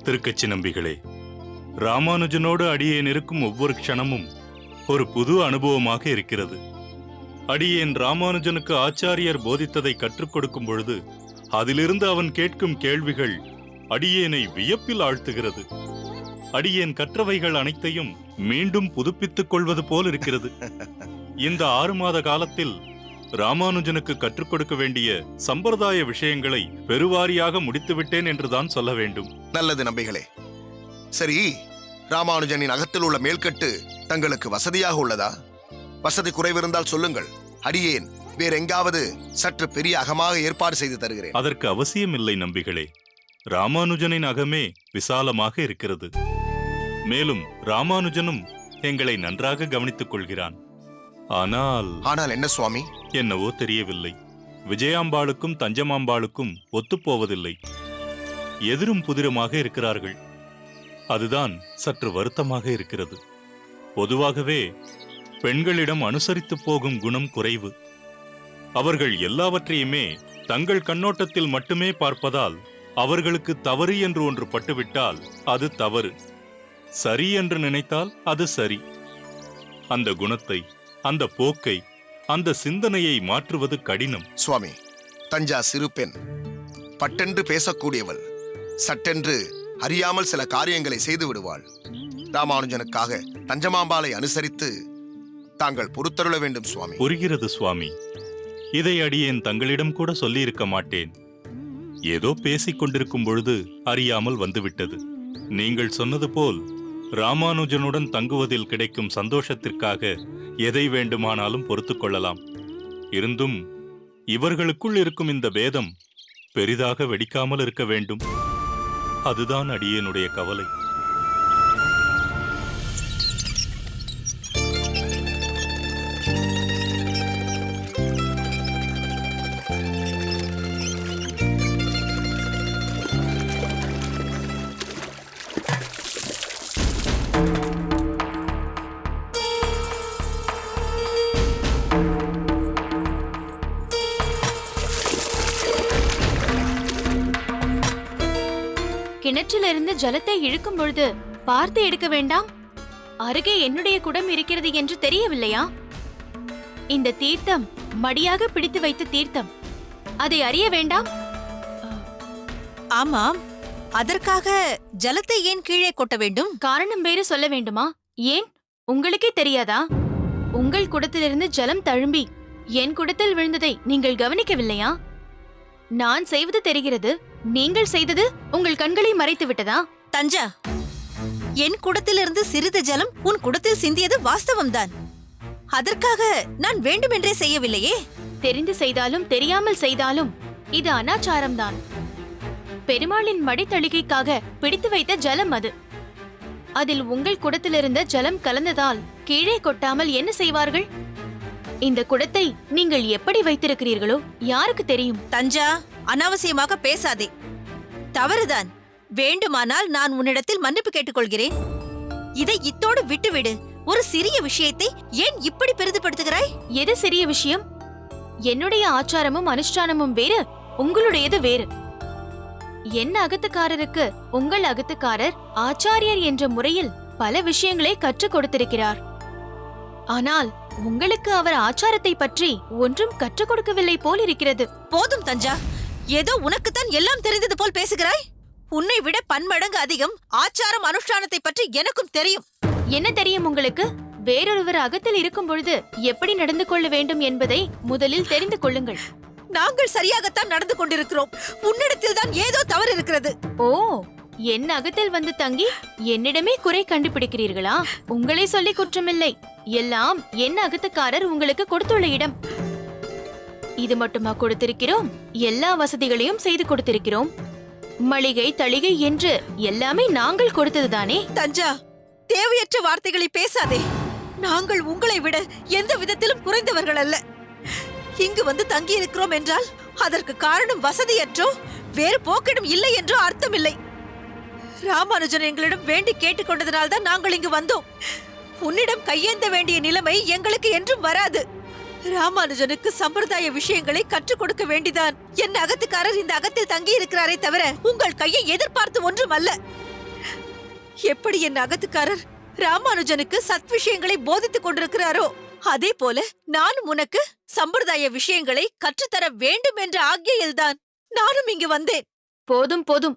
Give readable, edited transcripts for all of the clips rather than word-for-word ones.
திருக்கச்சி நம்பிகளே, ராமானுஜனோடு அடியேன் இருக்கும் ஒவ்வொரு க்ஷணமும் ஒரு புது அனுபவமாக இருக்கிறது. அடியேன் ராமானுஜனுக்கு ஆச்சாரியர் போதித்ததை கற்றுக் கொடுக்கும் பொழுது அதிலிருந்து அவன் கேட்கும் கேள்விகள் அடியேனை வியப்பில் ஆழ்த்துகிறது. அடியேன் கற்றவைகள் அனைத்தையும் மீண்டும் புதுப்பித்துக் கொள்வது போல் இருக்கிறது. இந்த 6 மாத காலத்தில் ராமானுஜனுக்கு கற்றுக் கொடுக்க வேண்டிய சம்பிரதாய விஷயங்களை பெருவாரியாக முடித்துவிட்டேன் என்றுதான் சொல்ல வேண்டும். நல்லது நம்பிகளே. சரி, ராமானுஜனின் அகத்தில் உள்ள மேல்கட்டு தங்களுக்கு வசதியாக உள்ளதா? வசதி குறைவிருந்தால் சொல்லுங்கள், அடியேன் வேற எங்காவது சற்று பெரிய அகமாக ஏற்பாடு செய்து தருகிறேன். அதற்கு அவசியமில்லை நம்பிகளே. ராமானுஜனின் அகமே விசாலமாக இருக்கிறது. மேலும் ராமானுஜனும் எங்களை நன்றாக கவனித்துக் கொள்கிறான். ஆனால் என்ன சுவாமி? என்னவோ தெரியவில்லை, விஜயாம்பாளுக்கும் தஞ்சமாம்பாளுக்கும் ஒத்துப்போவதில்லை. எதிரும் புதிருமாக இருக்கிறார்கள். அதுதான் சற்று வருத்தமாக இருக்கிறது. பொதுவாகவே பெண்களிடம் அனுசரித்து போகும் குணம் குறைவு. அவர்கள் எல்லாவற்றையுமே தங்கள் கண்ணோட்டத்தில் மட்டுமே பார்ப்பதால் அவர்களுக்கு தவறு என்று ஒன்று பட்டுவிட்டால் அது தவறு, சரி என்று நினைத்தால் அது சரி. அந்த குணத்தை, அந்த போக்கை, அந்த சிந்தனையை மாற்றுவது கடினம். சுவாமி, தஞ்சா சிறு பெண் பட்டென்று பேசக்கூடியவள், சட்டென்று அறியாமல் சில காரியங்களை செய்து விடுவாள். ராமானுஜனுக்காக தஞ்சமாம்பாளை அனுசரித்து தாங்கள் பொறுத்தருள வேண்டும் சுவாமி. புரிகிறது சுவாமி. இதை அடியேன் தங்களிடம் கூட சொல்லியிருக்க மாட்டேன். ஏதோ பேசிக் கொண்டிருக்கும் பொழுது அறியாமல் வந்துவிட்டது. நீங்கள் சொன்னது போல் ராமானுஜனுடன் தங்குவதில் கிடைக்கும் சந்தோஷத்திற்காக எதை வேண்டுமானாலும் பொறுத்துக் கொள்ளலாம். இருந்தும் இவர்களுக்குள் இருக்கும் இந்த பேதம் பெரிதாக வெடிக்காமல் இருக்க வேண்டும். அதுதான் அடியேனுடைய கவலை. கிணற்றிலிருந்து ஜலத்தை இழுக்கும் பொழுது பார்த்து எடுக்க வேண்டாம்? அருகே என்னுடைய குடம் இருக்கிறது என்று தெரியவில்லையா? இந்த தீர்த்தம் மடியாக பிடித்து வைத்த தீர்த்தம், அதை அறிய வேண்டாம்? ஆமாம், அதற்காக ஜலத்தை ஏன் கீழே கொட்ட வேண்டும்? காரணம் வேறு சொல்ல வேண்டுமா? ஏன், உங்களுக்கே தெரியாதா? உங்கள் குடத்திலிருந்து ஜலம் தழும்பி என் குடத்தில் விழுந்ததை நீங்கள் கவனிக்கவில்லையா? நான் செய்வது தெரிகிறது, நீங்கள் செய்தது உங்கள் கண்களை மறைத்து விட்டதா? தஞ்சா, என் குடத்திலிருந்து சிறிது ஜலம் உன் குடத்தில் சிந்தியது வாஸ்தவம்தான். அதற்காக நான் வேண்டுமென்றே செய்யவில்லையே. தெரிந்து செய்தாலும் தெரியாமல் செய்தாலும் இது அனாச்சாரம்தான். பெருமாளின் மடித்தளிகைக்காக பிடித்து வைத்த ஜலம் அது. அதில் உங்கள் குடத்திலிருந்த ஜலம் கலந்ததால் கீழே கொட்டாமல் என்ன செய்வார்கள்? இந்த குடத்தை நீங்கள் எப்படி வைத்திருக்கிறீர்களோ யாருக்கு தெரியும்? தஞ்சா, அனாவசியமாக பேசாதே. தவறுதான். வேண்டுமானால் நான் உன்னிடத்தில் மன்னிப்பு கேட்டுக்கொள்கிறேன். இதை இத்தோடு விட்டுவிடு. ஒரு சிறிய விஷயத்தை ஏன் இப்படி பெரிதுபடுத்துகிறாய்? எது சிறிய விஷயம்? என்னுடைய ஆச்சாரமும் அனுஷ்டானமும் வேறு, உங்களுடையது வேறு. என் அகத்துக்காரருக்கு உங்கள் அகத்துக்காரர் ஆச்சாரியர் என்ற முறையில் பல விஷயங்களை கற்றுக் கொடுத்திருக்கிறார். ஆனால் உங்களுக்கு அவர் ஆச்சாரத்தை பற்றி ஒன்றும் கற்றுக் கொடுக்கவில்லை போல் இருக்கிறது. போதும் தஞ்சா, ஏதோ உனக்குத்தான் எல்லாம் தெரிந்தது போல் பேசுகிறாய். உன்னை விட பன்மடங்கு அதிகம் ஆச்சாரம் அனுஷ்டானத்தை பற்றி எனக்கும் தெரியும். என்ன தெரியும் உங்களுக்கு? வேறொருவர் அகத்தில் இருக்கும் பொழுது எப்படி நடந்து கொள்ள வேண்டும் என்பதை முதலில் தெரிந்து கொள்ளுங்கள். நாங்கள் சரியாகத்தான் நடந்து கொண்டிருக்கிறோம். உன்னிடத்தில் தான் ஏதோ தவறு இருக்கிறது. ஓ, என் அகத்தில் வந்து தங்கி என்னிடமே குறை கண்டுபிடிக்கிறீர்களா? உங்களை சொல்லி குற்றமில்லை. எல்லாம் என் அகத்துக்காரர் உங்களுக்கு கொடுத்துள்ள இடம். இது மட்டுமா கொடுத்திருக்கிறோம்? எல்லா வசதிகளையும் செய்து கொடுத்திருக்கிறோம். மளிகை தளிகை என்று எல்லாமே நாங்கள் கொடுத்ததுதானே? தஞ்சா, தேவையற்ற வார்த்தைகளை பேசாதே. நாங்கள் உங்களை விட எந்த விதத்திலும் குறைந்தவர்கள் அல்ல. இங்கு வந்து தங்கி இருக்கிறோம் என்றால் அதற்கு காரணம் வசதியற்றோ வேறு போக்கிடம் இல்லை என்றோ அர்த்தமில்லை. ராமானுஜன் எங்களிடம் வேண்டி கேட்டுக்கொண்டதனால்தான் நாங்கள் இங்கு வந்தோம். உன்னிடம் கையேந்த வேண்டிய நிலைமை எங்களுக்கு என்றும் வராது. ராமானுஜனுக்கு சம்பிரதாய விஷயங்களை கற்றுக் கொடுக்க வேண்டிதான் என் அகத்துக்காரர் இந்த அகத்தில் தங்கி இருக்கிறாரே தவிர உங்கள் கையை எதிர்பார்த்து ஒன்றும் அல்ல. எப்படி என் அகத்துக்காரர் ராமானுஜனுக்கு சத் விஷயங்களை போதித்துக் கொண்டிருக்கிறாரோ அதே போல நானும் உனக்கு சம்பிரதாய விஷயங்களை கற்றுத்தர வேண்டும் என்ற ஆக்ஞையில்தான் நானும் இங்கு வந்தேன். போதும் போதும்.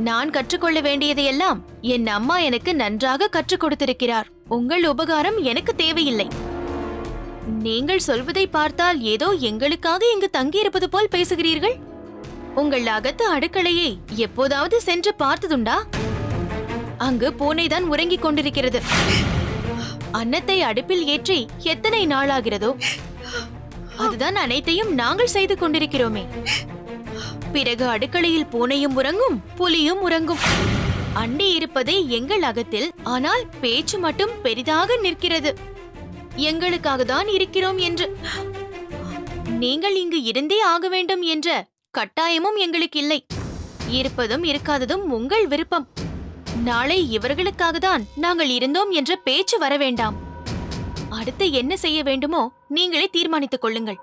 நான் கற்றுக்கொள்ள வேண்டியதையெல்லாம் என் அம்மா எனக்கு நன்றாக கற்றுக் கொடுத்திருக்கிறார். உங்கள் உபகாரம் எனக்கு தேவையில்லை. நீங்கள் சொல்வதை பார்த்தால் ஏதோ எங்களுக்காக இங்கு தங்கியிருப்பது போல் பேசுகிறீர்கள். உங்கள் அகத்து அடுக்களையை எப்போதாவது சென்று பார்த்ததுண்டா? அங்கு பூனைதான் உறங்கிக் கொண்டிருக்கிறது. அன்னத்தை அடுப்பில் ஏற்றி எத்தனை நாளாகிறதோ அதுதான் அனைத்தையும் நாங்கள் செய்து கொண்டிருக்கிறோமே. பிறகு அடுக்களையில் பூனையும் உறங்கும், புலியும் உறங்கும். அண்டி இருப்பதே எங்கள் அகத்தில். ஆனால் பேச்சு மட்டும் பெரிதாக நிற்கிறது. எங்களுக்காக தான் இருக்கிறோம் என்று. நீங்கள் இங்கு இருந்தே ஆக வேண்டும் என்ற கட்டாயமும் எங்களுக்கு இல்லை. இருப்பதும் இருக்காததும் உங்கள் விருப்பம். நாளை இவர்களுக்காக தான் நாங்கள் இருந்தோம் என்ற பேச்சு வர வேண்டாம். அடுத்து என்ன செய்ய வேண்டுமோ நீங்களே தீர்மானித்துக் கொள்ளுங்கள்.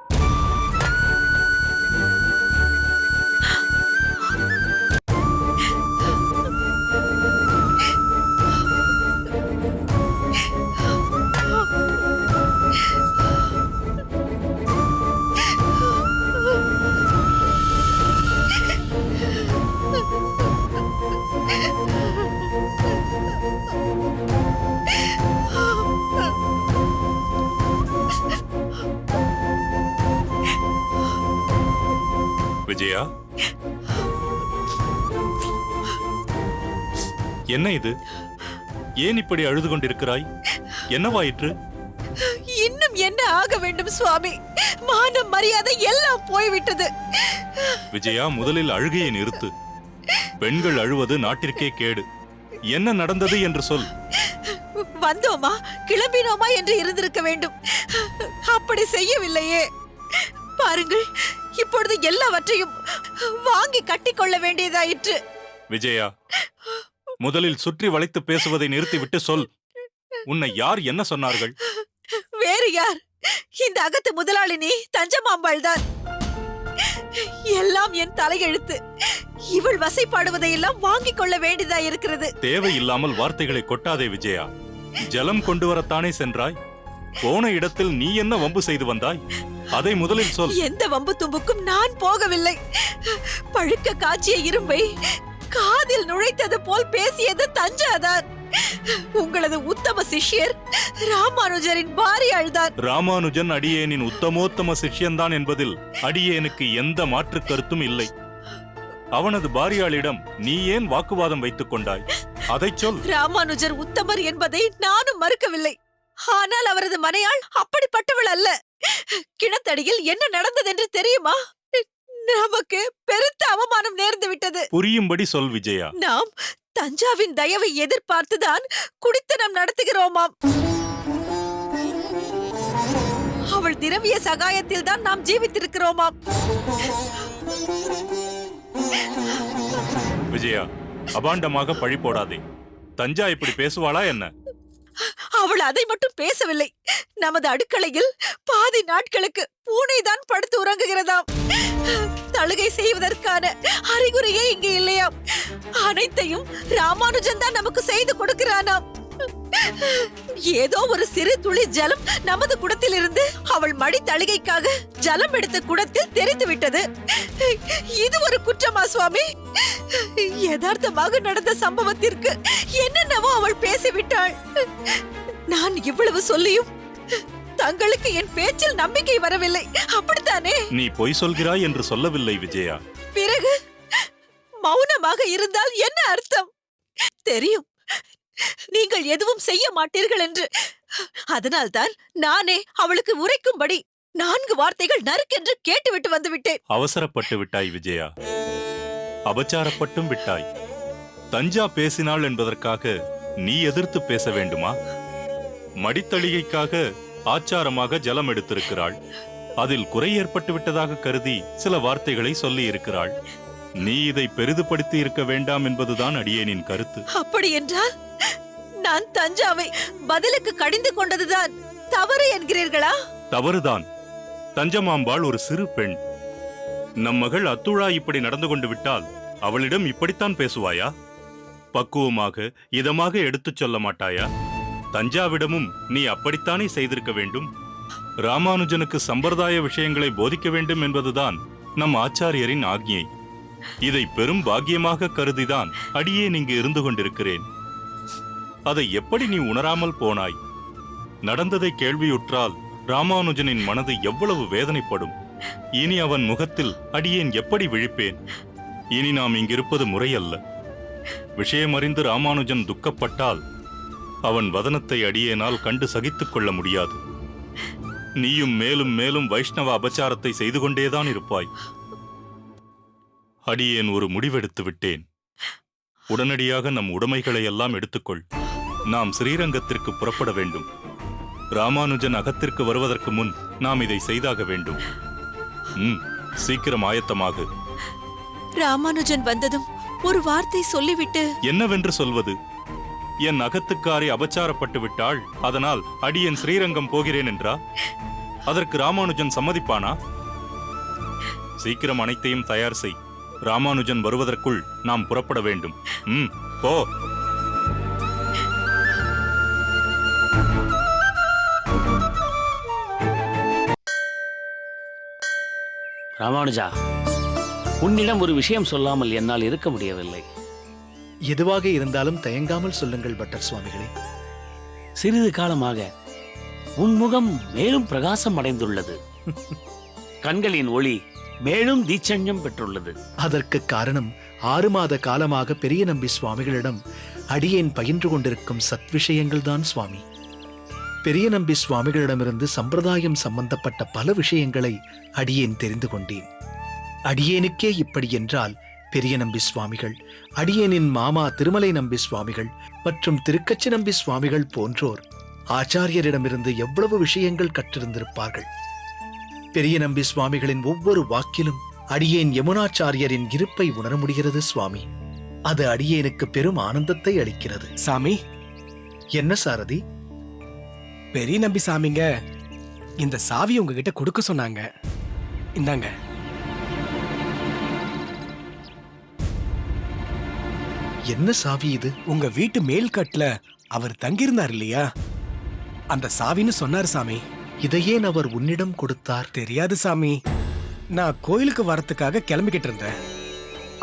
விஜயா, என்ன இது? ஏன் இப்படி அழுது கொண்டிருக்கிறாய்? என்னவாயிற்று? இன்னும் என்ன ஆக வேண்டும் சுவாமி? மானம் மரியாதை எல்லாம் போய்விட்டது. விஜயா, முதலில் அழுகையை நிறுத்து. பெண்கள் அழுவது நாட்டிற்கே கேடு. என்ன நடந்தது என்று சொல். வந்தோமா கிளம்பினோமா என்று இருந்திருக்க வேண்டும். அப்படி செய்யவில்லையே. பாருங்கள், இப்பொழுது எல்லாவற்றையும் வாங்கி கட்டிக்கொள்ள வேண்டியதாயிற்று. விஜயா, முதலில் சுற்றி வளைத்து பேசுவதை நிறுத்திவிட்டு சொல். உன்னை யார் என்ன சொன்னார்கள்? வேறு யார்? இந்த அகத்து முதலாளினி தஞ்சமாம்பாள் தான். எல்லாம் என் தலையெழுத்து. இவள் வசைப்பாடுவதையெல்லாம் வாங்கிக் கொள்ள வேண்டியதா இருக்கிறது. தேவையில்லாமல் வார்த்தைகளை கொட்டாதே விஜயா. ஜலம் கொண்டு வரத்தானே சென்றாய். போன இடத்தில் நீ என்ன வம்பு செய்து வந்தாய்? அதை முதலில் சொல். எந்த வம்பு தும்புக்கும் நான் போகவில்லை. பழுக்க காய்ச்சிய இரும்பை காதில் நுழைத்தது போல் பேசியது தஞ்சாதான். உங்களது உத்தம சிஷ்யர் ராமானுஜரின் பாரியாள்தான். ராமானுஜன் அடியேனின் உத்தமோத்தம சிஷ்யன்தான் என்பதில் அடியேனுக்கு எந்த மாற்று கருத்தும் இல்லை. அவனது பாரியாளிடம் நீ ஏன் வாக்குவாதம் வைத்துக் கொண்டாய்? அதை சொல். ராமானுஜர் உத்தமர் என்பதை நானும் மறுக்கவில்லை. ஆனால் அவரது மனையாள் அப்படிப்பட்டவள் அல்ல. கிணத்தடியில் என்ன நடந்ததென்று தெரியுமா? நமக்கு பெருத்த அவமானம் நேர்ந்து விட்டது. புரியும்படி சொல் விஜயா. நாம் தஞ்சாவின் தயவை எதிர்பார்த்துதான் குடித்தனம் நடத்துகிறோமாம். அவள் திரவிய சகாயத்தில் தான் நாம் ஜீவித்திருக்கிறோமாம். விஜயா, அபாண்டமாக பழி போடாதே. தஞ்சா இப்படி பேசுவாளா என்ன? அவள் அதை மட்டும் பேசவில்லை. நமது அடுக்களையில் பாதி நாட்களுக்கு பூனைதான் படுத்து உறங்குகிறதாம். தழுகை செய்வதற்கான அறிகுறியே இங்கு இல்லையாம். அனைத்தையும் ராமானுஜன் தான் நமக்கு செய்து கொடுக்கிறானாம். ஏதோ ஒரு சிறு துளி ஜலம் நமது குடத்தில் இருந்து அவள் மடி தழுகைக்காக ஜலம் எடுத்த குடத்தில் தெரிந்து விட்டது. இது ஒரு குற்றமா சுவாமி? யதார்த்தமாக நடந்த சம்பவத்திற்கு என்னென்னவோ அவள் பேசிவிட்டாள். நான் இவ்வளவு சொல்லியும் தங்களுக்கு என் பேச்சில் நம்பிக்கை வரவில்லை, அப்படித்தானே? நீ பொய் சொல்கிறாய் என்று சொல்லவில்லை விஜயா. பிறகு மௌனமாக இருந்தால் என்ன அர்த்தம்? தெரியும், நீங்கள் எதுவும் செய்ய மாட்டீர்கள் என்று. அதனால்தான் நானே அவளுக்கு உரைக்கும்படி 4 வார்த்தைகள் நறுக்கென்று கேட்டுவிட்டு வந்துவிட்டேன். அவசரப்பட்டு விட்டாய் விஜயா. அபச்சாரப்பட்டும் விட்டாய். தஞ்சா பேசினாள் என்பதற்காக நீ எதிர்த்து பேச வேண்டுமா? மடித்தளிகைக்காக ஆச்சாரமாக ஜலம் எடுத்திருக்கிறாள். அதில் குறை ஏற்பட்டு விட்டதாக கருதி சில வார்த்தைகளை சொல்லி இருக்கிறாள். நீ இதை பெரிதுபடுத்தி இருக்க வேண்டாம் என்பதுதான் அடியேனின் கருத்து. அப்படி என்றால் நான் தஞ்சாவை பதிலுக்கு கடிந்து கொண்டதுதான் தவறு என்கிறீர்களா? தவறுதான். தஞ்சமாம்பாள் ஒரு சிறு பெண். நம் மகள் அத்துழா இப்படி நடந்து கொண்டு விட்டால் அவளிடம் இப்படித்தான் பேசுவாயா? பக்குவமாக இதமாக எடுத்துச் சொல்ல மாட்டாயா? தஞ்சாவிடமும் நீ அப்படித்தானே செய்திருக்க வேண்டும். ராமானுஜனுக்கு சம்பிரதாய விஷயங்களை போதிக்க வேண்டும் என்பதுதான் நம் ஆச்சாரியரின் ஆக்ஞை. இதை பெரும் பாக்கியமாக கருதிதான் அடியேன் இங்கு இருந்து கொண்டிருக்கிறேன். அதை எப்படி நீ உணராமல் போனாய்? நடந்ததை கேள்வியுற்றால் ராமானுஜனின் மனது எவ்வளவு வேதனைப்படும். இனி அவன் முகத்தில் அடியேன் எப்படி விழிப்பேன்? இனி நாம் இங்கிருப்பது முறையல்ல. விஷயமறிந்து ராமானுஜன் துக்கப்பட்டால் அவன் வதனத்தை அடியேனால் கண்டு சகித்துக் கொள்ள முடியாது. நீயும் மேலும் மேலும் வைஷ்ணவ அபச்சாரத்தை செய்து கொண்டேதான் இருப்பாய். அடியேன் ஒரு முடிவெடுத்து விட்டேன். உடனடியாக நம் உடைமைகளை எல்லாம் எடுத்துக்கொள். நாம் ஸ்ரீரங்கத்திற்கு புறப்பட வேண்டும். ராமானுஜன் அகத்திற்கு வருவதற்கு முன் நாம் இதை செய்தாக வேண்டும். சீக்கிரம் ஆயத்தமாக. ராமானுஜன் வந்ததும் ஒரு வார்த்தை சொல்லிவிட்டு என்னவென்று சொல்வது? என் அகத்துக்காரை அபச்சாரப்பட்டு விட்டாள், அதனால் அடியேன் ஸ்ரீரங்கம் போகிறேன் என்றா? அதற்கு ராமானுஜன் சம்மதிப்பானா? சீக்கிரம் அனைத்தையும் தயார் செய். ராமானுஜன் வருவதற்குள் நாம் புறப்பட வேண்டும். போ. ராமானுஜா, உன்னிடம் ஒரு விஷயம் சொல்லாமல் என்னால் இருக்க முடியவில்லை. எதுவாக இருந்தாலும் தயங்காமல் சொல்லுங்கள் பட்டர் சுவாமிகளே. சிறிது காலமாக உன் முகம் மேலும் பிரகாசம் அடைந்துள்ளது. கண்களின் ஒளி மேலும் தீட்சண்யம் பெற்றுள்ளது. அதற்கு காரணம் 6 மாத காலமாக பெரிய நம்பி சுவாமிகளிடம் அடியேன் பயின்று கொண்டிருக்கும் சத்விஷயங்கள் தான் சுவாமி. பெரிய நம்பி சுவாமிகளிடமிருந்து சம்பிரதாயம் சம்பந்தப்பட்ட பல விஷயங்களை அடியேன் தெரிந்து கொண்டேன். அடியேனுக்கே இப்படி என்றால் பெரிய நம்பி சுவாமிகள், அடியேனின் மாமா திருமலை நம்பி சுவாமிகள் மற்றும் திருக்கச்சி நம்பி சுவாமிகள் போன்றோர் ஆச்சாரியரிடமிருந்து எவ்வளவு விஷயங்கள் கற்றிருந்திருப்பார்கள். பெரிய நம்பி சுவாமிகளின் ஒவ்வொரு வாக்கிலும் அடியேன் யமுனாச்சாரியரின் இருப்பை உணர முடிகிறது சுவாமி. அது அடியேனுக்கு பெரும் ஆனந்தத்தை அளிக்கிறது. சாமி, என்ன சாரதி? பெரிய நம்பி சாமிங்க இந்த சாவி உங்ககிட்ட கொடுக்க சொன்னாங்க. இந்தாங்க. என்ன சாவி இது? உங்க வீட்டு மேல்கட்டுல அவர் தங்கியிருந்தார் இல்லையா, அந்த சாவின்னு சொன்னார் சாமி. இதையேன் அவர் உன்னிடம் கொடுத்தார்? தெரியாது சாமி. நான் கோயிலுக்கு வரத்துக்காக கிளம்பிக்கிட்டு இருந்தேன்.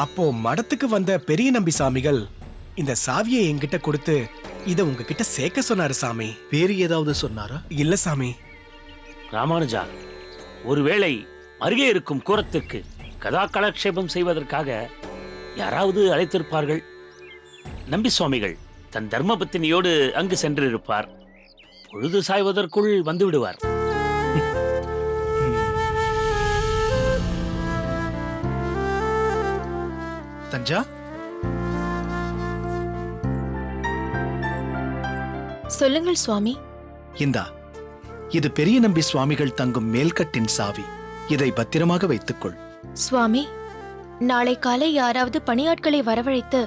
அப்போ மடத்துக்கு வந்த பெரிய நம்பி சாமிகள் இந்த சாவியை என்கிட்ட கொடுத்து இதை உங்ககிட்ட சேர்க்க சொன்னாரு சாமி. வேறு ஏதாவது சொன்னாரா? இல்ல சாமி. ராமானுஜா, ஒருவேளை அருகே இருக்கும் கூரத்திற்கு கதா கலக்ஷேபம் செய்வதற்காக யாராவது அழைத்திருப்பார்கள். நம்பி சுவாமிகள் தன் தர்மபத்தினியோடு அங்கு சென்றிருப்பார். பொழுது சாய்வதற்குள் வந்து விடுவார். தஞ்சா, சொல்லுங்கள் சுவாமி. இந்தா, இது பெரிய நம்பி சுவாமிகள் தங்கும் மேல்கட்டின் சாவி. இதை பத்திரமாக வைத்துக்கொள். சுவாமி, நாளை காலை யாராவது பணியாட்களை வரவழைத்து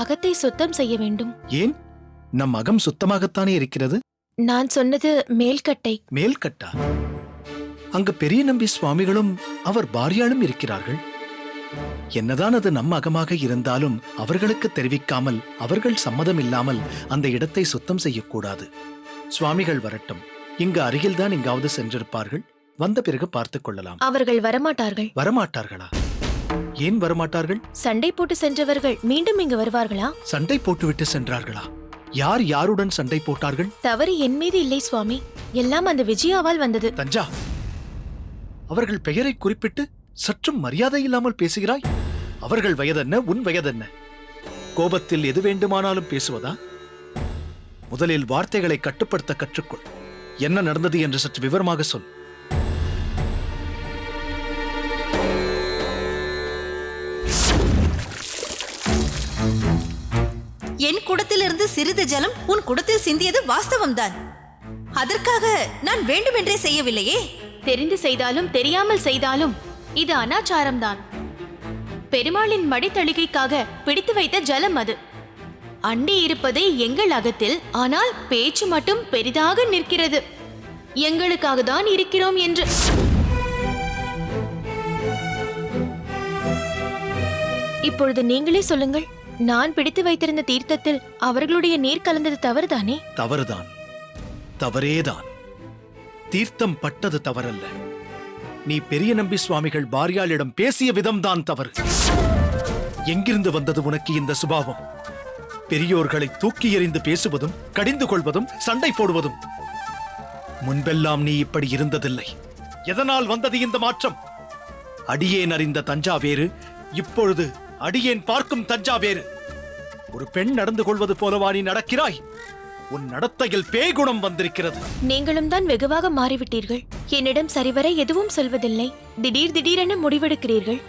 அகத்தை சுத்தம் செய்ய வேண்டும். ஏன்? நம் அகம் சுத்தமாகத்தானே இருக்கிறது. நான் சொன்னது மேல்கட்டை. மேல்கட்டா? அங்கு பெரிய நம்பி சுவாமிகளும் அவர் பாரியாளும் இருக்கிறார்கள். என்னதான் அது நம் அகமாக இருந்தாலும் அவர்களுக்கு தெரிவிக்காமல், அவர்கள் சம்மதம் இல்லாமல் அந்த இடத்தை சுத்தம் செய்யக்கூடாது. சுவாமிகள் வரட்டும். இங்கு அருகில்தான் எங்காவது சென்றிருப்பார்கள். வந்த பிறகு பார்த்துக் கொள்ளலாம். அவர்கள் வரமாட்டார்கள். வரமாட்டார்களா? ஏன் வரமாட்டார்கள்? சண்டை போட்டு சென்றவர்கள் மீண்டும் இங்கு வருவார்களா? சண்டை போட்டுவிட்டு சென்றார்களா? யார் யாருடன் சண்டை போட்டார்கள்? தவறு என் மீது இல்லை சுவாமி, எல்லாம் அந்த விஜயாவால் வந்தது. தஞ்சா, அவர்கள் பெயரை குறிப்பிட்டு சற்றும் மரியாதை இல்லாமல் பேசுகிறாய். அவர்கள் வயதென்ன, உன் வயதென்ன? கோபத்தில் எது வேண்டுமானாலும் பேசுவதா? முதலில் வார்த்தைகளை கட்டுப்படுத்த கற்றுக்கொள். என்ன நடந்தது என்று சற்று விவரமாக சொல். என் குடத்திலிருந்து சிறிது ஜலம் உன் குடத்தில் சிந்தியது வாஸ்தவம்தான். அதற்காக நான் வேண்டுமென்றே செய்யவில்லையே. தெரிந்து செய்தாலும் தெரியாமல் செய்தாலும் இது அனாச்சாரம்தான். பெருமாளின் மடித்தளிகைக்காக பிடித்து வைத்த ஜலம் அது. அண்டி இருப்பது எங்கள் அகத்தில், ஆனால் பேச்சு மட்டும் பெரிதாக நிற்கிறது. எங்களுக்காக தான் இருக்கிறோம் என்று. இப்பொழுது நீங்களே சொல்லுங்கள், நான் பிடித்து வைத்திருந்த தீர்த்தத்தில் அவர்களுடைய நீர் கலந்தது தவறுதானே? தவறுதான், தவறேதான். தீர்த்தம் பட்டது தவறல்ல. நீ பெரிய நம்பி சுவாமிகள் பாரியாளிடம் பேசிய விதம்தான் தவறு. எங்கிருந்து வந்தது உனக்கு இந்த சுபாவம்? பெரியோர்களை தூக்கி எறிந்து பேசுவதும், கடிந்து கொள்வதும், சண்டை போடுவதும். முன்பெல்லாம் நீ இப்படி இருந்ததில்லை. எதனால் வந்தது இந்த மாற்றம்? அடியேன் அறிந்த தஞ்சா வேறு, இப்பொழுது அடியேன் பார்க்கும் தஞ்சா வேறு. ஒரு பெண் நடந்து கொள்வது போலவா நீ நடக்கிறாய்? உன் நடத்தையில் பேய்குணம் வந்திருக்கிறது. நீங்களும் தான் வெகுவாக மாறிவிட்டீர்கள். என்னிடம் சரிவர எதுவும் சொல்வதில்லை. திடீரென முடிவெடுக்கிறீர்கள்.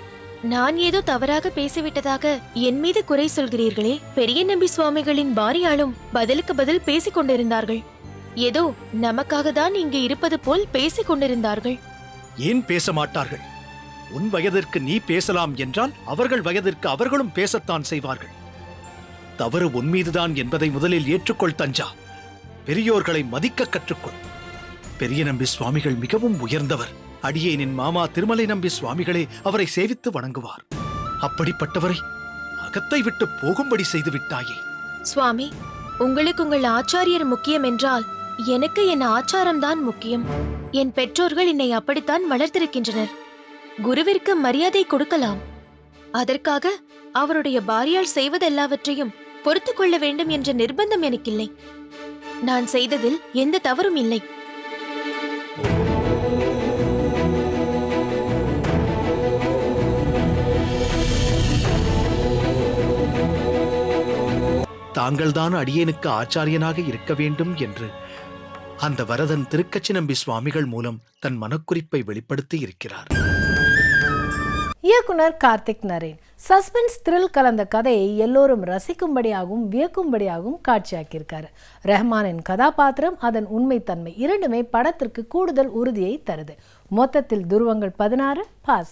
நான் ஏதோ தவறாக பேசிவிட்டதாக என் மீது குறை சொல்கிறீர்களே. பெரிய நம்பி சுவாமிகளின் பாரியாளும் பதிலுக்கு பதில் பேசிக் கொண்டிருந்தார்கள். ஏதோ நமக்காக தான் இங்கு இருப்பது போல் பேசிக் கொண்டிருந்தார்கள். ஏன் பேச மாட்டார்கள்? உன் வயதிற்கு நீ பேசலாம் என்றால் அவர்கள் வயதிற்கு அவர்களும் பேசத்தான் செய்வார்கள். தவறு உன்மீதுதான் என்பதை முதலில் ஏற்றுக்கொள் தஞ்சா. பெரியோர்களை மதிக்க கற்றுக்கொள். பெரிய நம்பி சுவாமிகள் மிகவும் உயர்ந்தவர். அடியேனின் மாமா திருமலை நம்பி சுவாமிகளே அவரை சேவித்து வணங்குவார். அப்படிப்பட்டவரை அகத்தை விட்டு போகும்படி செய்து விட்டாயே. சுவாமி, உங்களுக்கு உங்கள் ஆச்சாரியர் முக்கியம் என்றால் எனக்கு என் ஆச்சாரம்தான் முக்கியம். என் பெற்றோர்கள் என்னை அப்படித்தான் வளர்த்திருக்கின்றனர். குருவிற்கு மரியாதை கொடுக்கலாம். அதற்காக அவருடைய பாரியால் செய்வதெல்லாவற்றையும் பொறுத்துக் கொள்ள வேண்டும் என்ற நிர்பந்தம் எனக்கில்லை. நான் செய்ததில் எந்த தவறும் இல்லை. தாங்கள்தான் அடியேனுக்கு ஆச்சாரியனாக இருக்க வேண்டும் என்று அந்த வரதன் திருக்கச்சி நம்பி சுவாமிகள் மூலம் தன் மனக்குறிப்பை வெளிப்படுத்தி இருக்கிறார். இயக்குனர் கார்த்திக் நரேன் சஸ்பென்ஸ் த்ரில் கலந்த கதையை எல்லோரும் ரசிக்கும்படியாகவும் வியக்கும்படியாகவும் காட்சியாக்கியிருக்காரு. ரஹ்மானின் கதாபாத்திரம், அதன் உண்மைத்தன்மை இரண்டுமே படத்திற்கு கூடுதல் உறுதியை தருது. மொத்தத்தில் துருவங்கள் 16 பாஸ்.